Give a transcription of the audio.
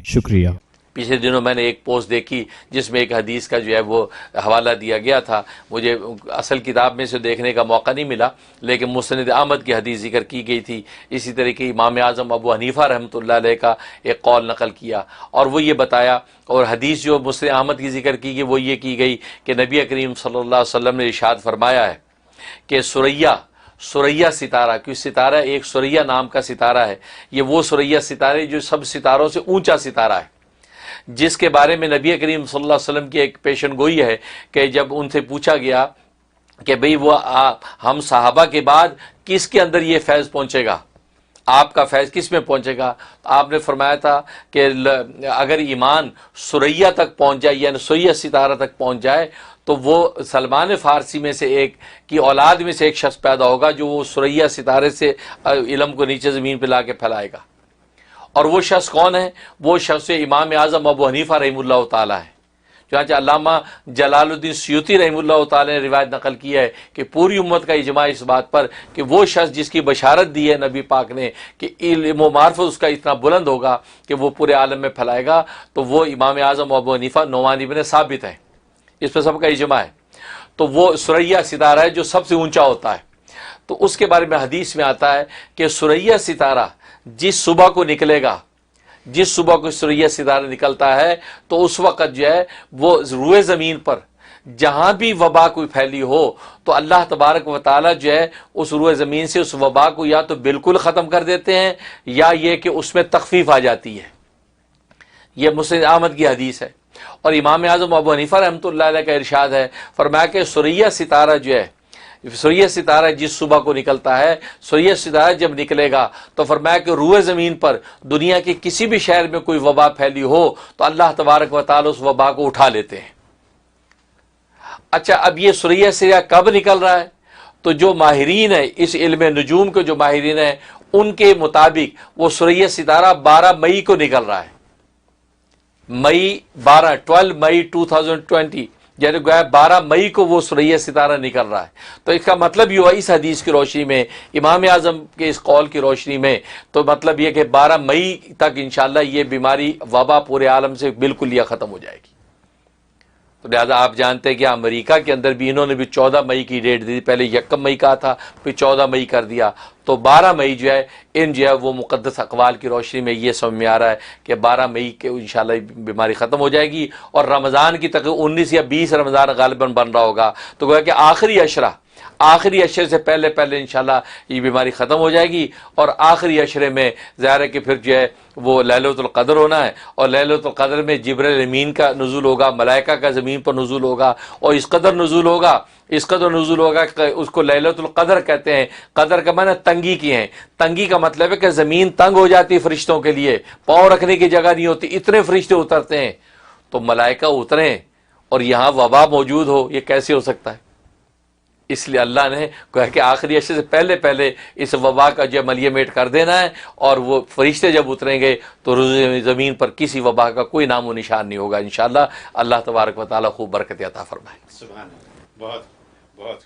شکریہ۔ پچھلے دنوں میں نے ایک پوسٹ دیکھی جس میں ایک حدیث کا جو ہے وہ حوالہ دیا گیا تھا، مجھے اصل کتاب میں سے دیکھنے کا موقع نہیں ملا، لیکن مسند احمد کی حدیث ذکر کی گئی تھی۔ اسی طریقے امام اعظم ابو حنیفہ رحمۃ اللہ علیہ کا ایک قول نقل کیا، اور وہ یہ بتایا، اور حدیث جو مسند احمد کی ذکر کی گئی وہ یہ کی گئی کہ نبی کریم صلی اللہ علیہ وسلم نے ارشاد فرمایا ہے کہ سریا ستارہ، کیوں ستارہ ایک سریا نام کا ستارہ ہے، یہ وہ سریا ستارے جو سب ستاروں سے اونچا ستارہ ہے، جس کے بارے میں نبی کریم صلی اللہ علیہ وسلم کی ایک پیشن گوئی ہے کہ جب ان سے پوچھا گیا کہ بھئی وہ ہم صحابہ کے بعد کس کے اندر یہ فیض پہنچے گا، آپ کا فیض کس میں پہنچے گا؟ آپ نے فرمایا تھا کہ اگر ایمان سریا تک پہنچ جائے، یعنی سریا ستارہ تک پہنچ جائے، تو وہ سلمان فارسی میں سے ایک کی اولاد میں سے ایک شخص پیدا ہوگا جو وہ سریا ستارے سے علم کو نیچے زمین پہ لا کے پھیلائے گا۔ اور وہ شخص کون ہے؟ وہ شخص امام اعظم ابو حنیفہ رحمہ اللہ تعالیٰ ہے۔ چنانچہ علامہ جلال الدین سیوطی رحمہ اللہ تعالیٰ نے روایت نقل کی ہے کہ پوری امت کا اجماع اس بات پر کہ وہ شخص جس کی بشارت دی ہے نبی پاک نے کہ علم و معرفت اس کا اتنا بلند ہوگا کہ وہ پورے عالم میں پھیلائے گا، تو وہ امام اعظم ابو حنیفہ نعمان ابن ثابت ہے، اس پہ سب کا اجماع ہے۔ تو وہ سریا ستارہ ہے جو سب سے اونچا ہوتا ہے۔ تو اس کے بارے میں حدیث میں آتا ہے کہ سریا ستارہ جس صبح کو نکلے گا، جس صبح کو سریا ستارہ نکلتا ہے، تو اس وقت جو ہے وہ روئے زمین پر جہاں بھی وبا کوئی پھیلی ہو تو اللہ تبارک و تعالیٰ جو ہے اس روئے زمین سے اس وبا کو یا تو بالکل ختم کر دیتے ہیں یا یہ کہ اس میں تخفیف آ جاتی ہے۔ یہ مسند احمد کی حدیث ہے۔ اور امام اعظم ابو حنیفہ رحمۃ اللہ علیہ کا ارشاد ہے، فرمایا کہ سریا ستارہ جو ہے، سریا ستارہ جس صبح کو نکلتا ہے، سریا ستارہ جب نکلے گا تو فرمایا کہ روئے زمین پر دنیا کے کسی بھی شہر میں کوئی وبا پھیلی ہو تو اللہ تبارک و تعالی اس وبا کو اٹھا لیتے ہیں۔ اچھا، اب یہ سریا ستارہ کب نکل رہا ہے؟ تو جو ماہرین ہیں اس علم نجوم کے، جو ماہرین ہیں ان کے مطابق وہ سریا ستارہ 12 مئی کو نکل رہا ہے۔ مئی 12 مئی 2020، یعنی گویا 12 مئی کو وہ سریا ستارہ نکل رہا ہے۔ تو اس کا مطلب یہ ہوا اس حدیث کی روشنی میں، امام اعظم کے اس قول کی روشنی میں، تو مطلب یہ کہ 12 مئی تک انشاءاللہ یہ بیماری وبا پورے عالم سے بالکل یہ ختم ہو جائے گی۔ تو لہٰذا آپ جانتے ہیں کہ امریکہ کے اندر بھی انہوں نے بھی 14 مئی کی ڈیٹ دی، پہلے 1 مئی کہا تھا، پھر 14 مئی کر دیا، تو 12 مئی جو ہے ان جو ہے وہ مقدس اقوال کی روشنی میں یہ سمجھ میں آ رہا ہے کہ 12 مئی کے انشاءاللہ بیماری ختم ہو جائے گی، اور رمضان کی تقریباً 19 یا 20 رمضان غالباً بن رہا ہوگا، تو گویا کہ آخری عشرے سے پہلے انشاءاللہ یہ بیماری ختم ہو جائے گی۔ اور آخری عشرے میں ظاہر ہے کہ پھر جو ہے وہ لیلۃ القدر ہونا ہے، اور لیلۃ القدر میں جبرائیل امین کا نزول ہوگا، ملائکہ کا زمین پر نزول ہوگا، اور اس قدر نزول ہوگا کہ اس کو لیلۃ القدر کہتے ہیں۔ قدر کا معنی تنگی کی ہے، تنگی کا مطلب ہے کہ زمین تنگ ہو جاتی فرشتوں کے لیے، پاؤں رکھنے کی جگہ نہیں ہوتی، اتنے فرشتے اترتے ہیں، تو ملائکہ اتریں اور یہاں وبا موجود ہو، یہ کیسے ہو سکتا ہے؟ اس لیے اللہ نے کہا کہ آخری عشرے سے پہلے اس وبا کا جو عملیہ میٹ کر دینا ہے، اور وہ فرشتے جب اتریں گے تو زمین پر کسی وبا کا کوئی نام و نشان نہیں ہوگا انشاءاللہ۔ اللہ تبارک و تعالیٰ خوب برکت عطا فرمائے۔ سبحان اللہ، بہت